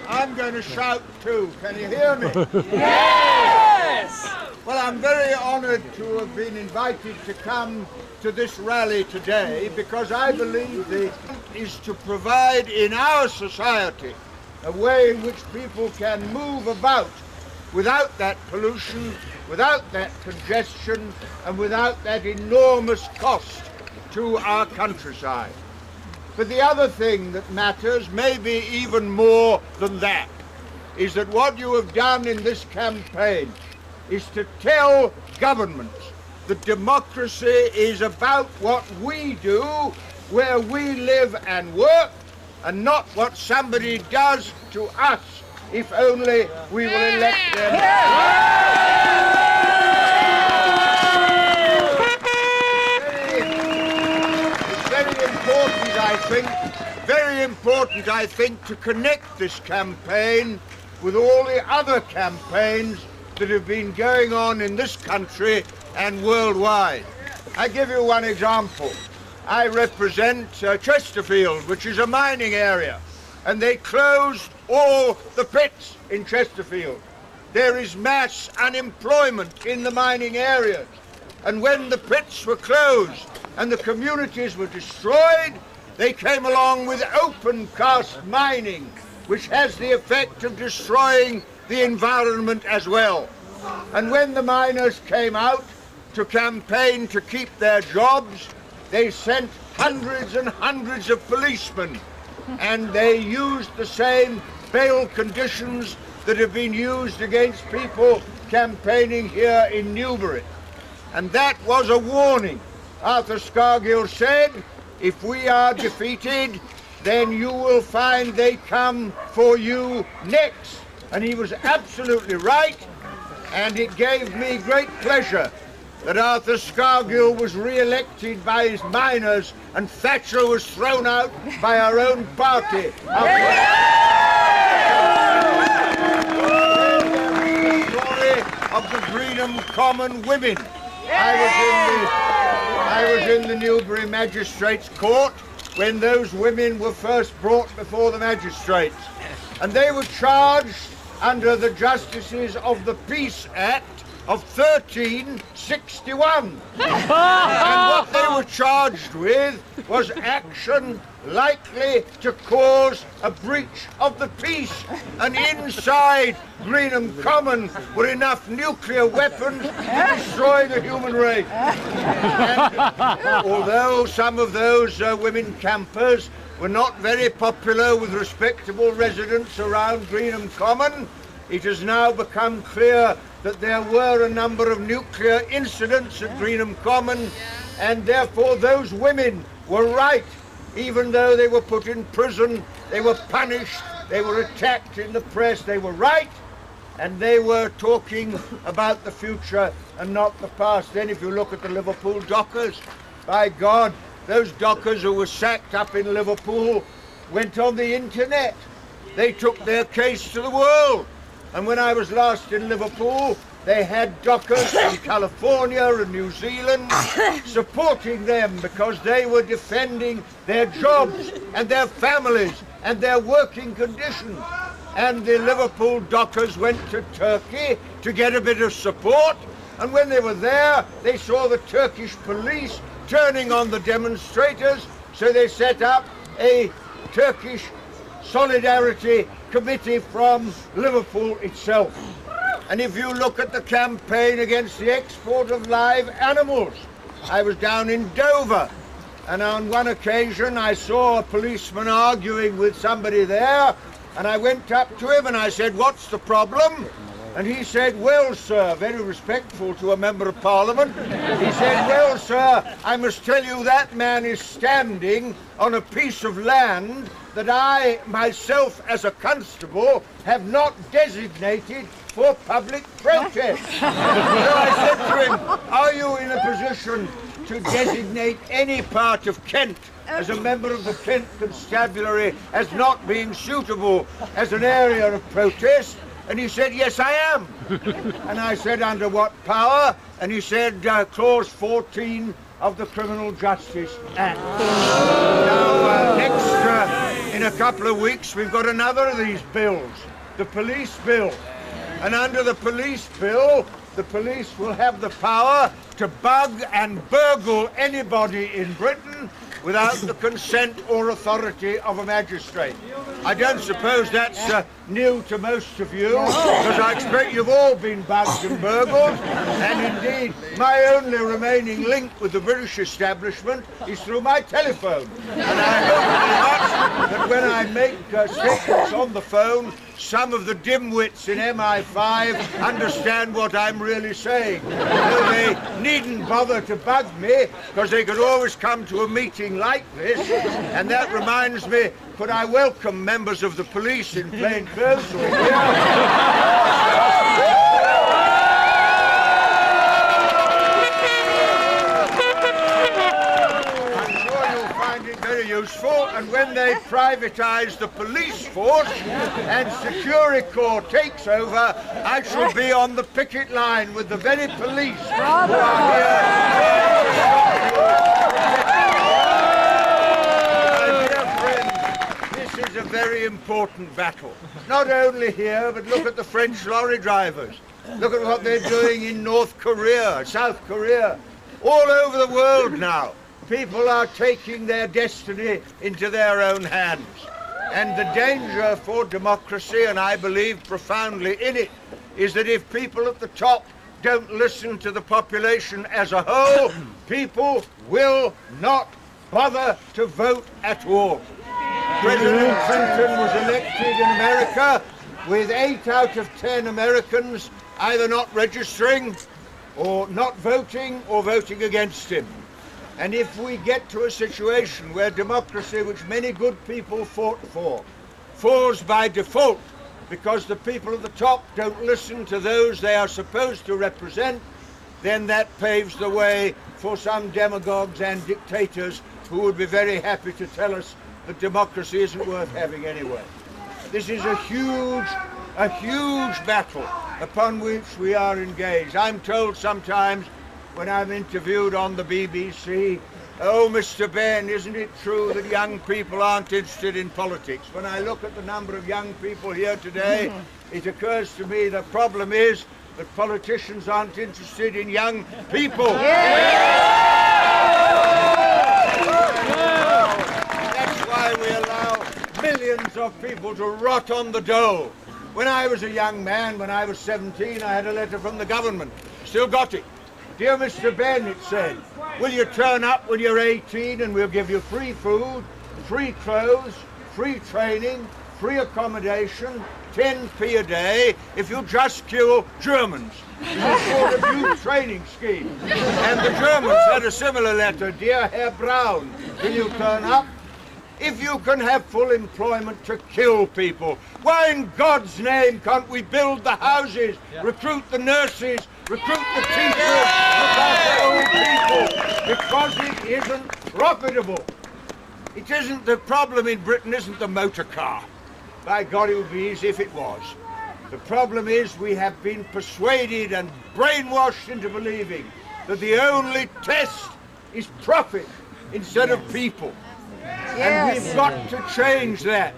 I'm going to shout too. Can you hear me? Yes! Well, I'm very honoured to have been invited to come to this rally today because I believe the is to provide in our society a way in which people can move about without that pollution, without that congestion, and without that enormous cost to our countryside. But the other thing that matters, maybe even more than that, is that what you have done in this campaign is to tell governments that democracy is about what we do, where we live and work, and not what somebody does to us, if only we will elect them. It's very important, I think, to connect this campaign with all the other campaigns that have been going on in this country and worldwide. I give you one example. I represent Chesterfield, which is a mining area, and they closed all the pits in Chesterfield. There is mass unemployment in the mining areas, and when the pits were closed and the communities were destroyed, they came along with open cast mining, which has the effect of destroying the environment as well. And when the miners came out to campaign to keep their jobs, they sent hundreds and hundreds of policemen, and they used the same bail conditions that have been used against people campaigning here in Newbury. And that was a warning. Arthur Scargill said, if we are defeated, then you will find they come for you next. And he was absolutely right, and it gave me great pleasure that Arthur Scargill was re-elected by his miners and Thatcher was thrown out by our own party. The story of the Greenham Common women. I was in the Newbury Magistrates Court when those women were first brought before the magistrates, and they were charged under the Justices of the Peace Act of 1361. And what they were charged with was action likely to cause a breach of the peace. And inside Greenham Common were enough nuclear weapons to destroy the human race. And although some of those women campers were not very popular with respectable residents around Greenham Common, it has now become clear that there were a number of nuclear incidents at Greenham Common, and therefore those women were right. Even though they were put in prison, they were punished, they were attacked in the press, they were right, and they were talking about the future and not the past. Then if you look at the Liverpool dockers, by God, those dockers who were sacked up in Liverpool went on the internet. They took their case to the world. And when I was last in Liverpool, they had dockers from California and New Zealand supporting them because they were defending their jobs and their families and their working conditions. And the Liverpool dockers went to Turkey to get a bit of support, and when they were there, they saw the Turkish police turning on the demonstrators, so they set up a Turkish Solidarity Committee from Liverpool itself. And if you look at the campaign against the export of live animals, I was down in Dover, and on one occasion I saw a policeman arguing with somebody there, and I went up to him and I said, "What's the problem?" And he said, "Well, sir," very respectful to a member of Parliament, he said, "Well, sir, I must tell you that man is standing on a piece of land that I, myself, as a constable, have not designated for public protest." So I said to him, "Are you in a position to designate any part of Kent as a member of the Kent Constabulary as not being suitable as an area of protest?" And he said, "Yes, I am." And I said, "Under what power?" And he said, "Clause 14 of the Criminal Justice Act." Now, In a couple of weeks, we've got another of these bills, the police bill. And under the police bill, the police will have the power to bug and burgle anybody in Britain without the consent or authority of a magistrate. I don't suppose that's new to most of you, because I expect you've all been bugged and burgled, and indeed my only remaining link with the British establishment is through my telephone. And I hope very much that when I make statements on the phone, some of the dimwits in MI5 understand what I'm really saying. Though they needn't bother to bug me, because they could always come to a meeting like this. And that reminds me, could I welcome members of the police in plain clothes who are here? Useful, and when they privatise the police force and Security Corps takes over, I shall be on the picket line with the very police who are here. My dear friends, this is a very important battle. Not only here, but look at the French lorry drivers. Look at what they're doing in North Korea, South Korea, all over the world now. People are taking their destiny into their own hands. And the danger for democracy, and I believe profoundly in it, is that if people at the top don't listen to the population as a whole, people will not bother to vote at all. President Clinton was elected in America with 8 out of 10 Americans either not registering or not voting or voting against him. And if we get to a situation where democracy, which many good people fought for, falls by default because the people at the top don't listen to those they are supposed to represent, then that paves the way for some demagogues and dictators who would be very happy to tell us that democracy isn't worth having anyway. This is a huge battle upon which we are engaged. I'm told sometimes, when I'm interviewed on the BBC, oh, Mr. Benn, isn't it true that young people aren't interested in politics? When I look at the number of young people here today, it occurs to me the problem is that politicians aren't interested in young people. That's why we allow millions of people to rot on the dole. When I was a young man, when I was 17, I had a letter from the government. Still got it. Dear Mr. Benn, it said, will you turn up when you're 18 and we'll give you free food, free clothes, free training, free accommodation, 10p a day if you just kill Germans. It's a sort of youth training scheme. And the Germans had a similar letter. Dear Herr Braun, will you turn up? If you can have full employment to kill people, why in God's name can't we build the houses, recruit the nurses, recruit the teachers, look after old people? Because it isn't profitable. It isn't, the problem in Britain isn't the motor car. By God, it would be easy if it was. The problem is we have been persuaded and brainwashed into believing that the only test is profit instead of people. And we've got to change that.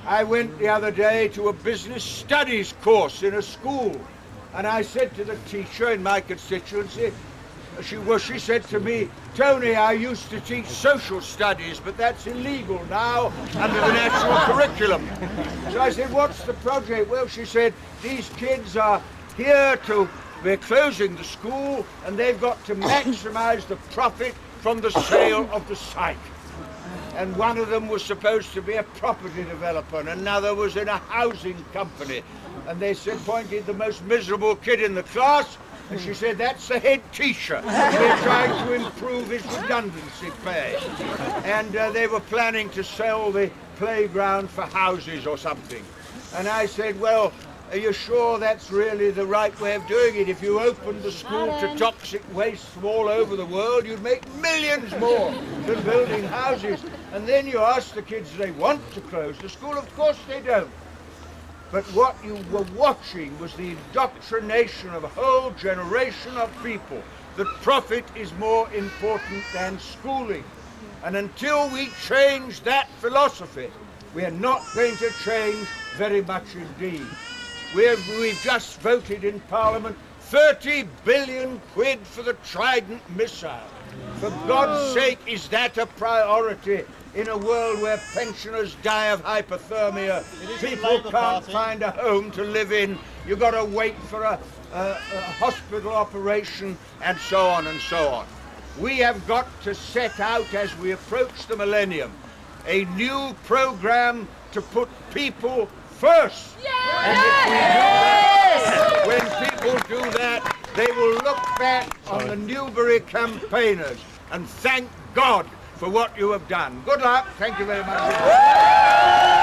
I went the other day to a business studies course in a school, and I said to the teacher in my constituency, she said to me, Tony, I used to teach social studies, but that's illegal now under the national curriculum. So I said, what's the project? Well, she said, these kids are here they're closing the school, and they've got to maximize the profit from the sale of the site. And one of them was supposed to be a property developer, and another was in a housing company. And they pointed the most miserable kid in the class, and she said, that's the head teacher. They're trying to improve his redundancy pay. And they were planning to sell the playground for houses or something. And I said, well, are you sure that's really the right way of doing it? If you opened the school to toxic waste from all over the world, you'd make millions more than building houses. And then you ask the kids, do they want to close the school? Of course they don't. But what you were watching was the indoctrination of a whole generation of people that profit is more important than schooling. And until we change that philosophy, we're not going to change very much indeed. We've just voted in Parliament 30 billion quid for the Trident missile. For God's sake, is that a priority in a world where pensioners die of hypothermia, people can't find a home to live in, you've got to wait for a hospital operation, and so on and so on. We have got to set out, as we approach the millennium, a new program to put people first. And if we do that, when people do that, they will look back on the Newbury campaigners and thank God for what you have done. Good luck. Thank you very much.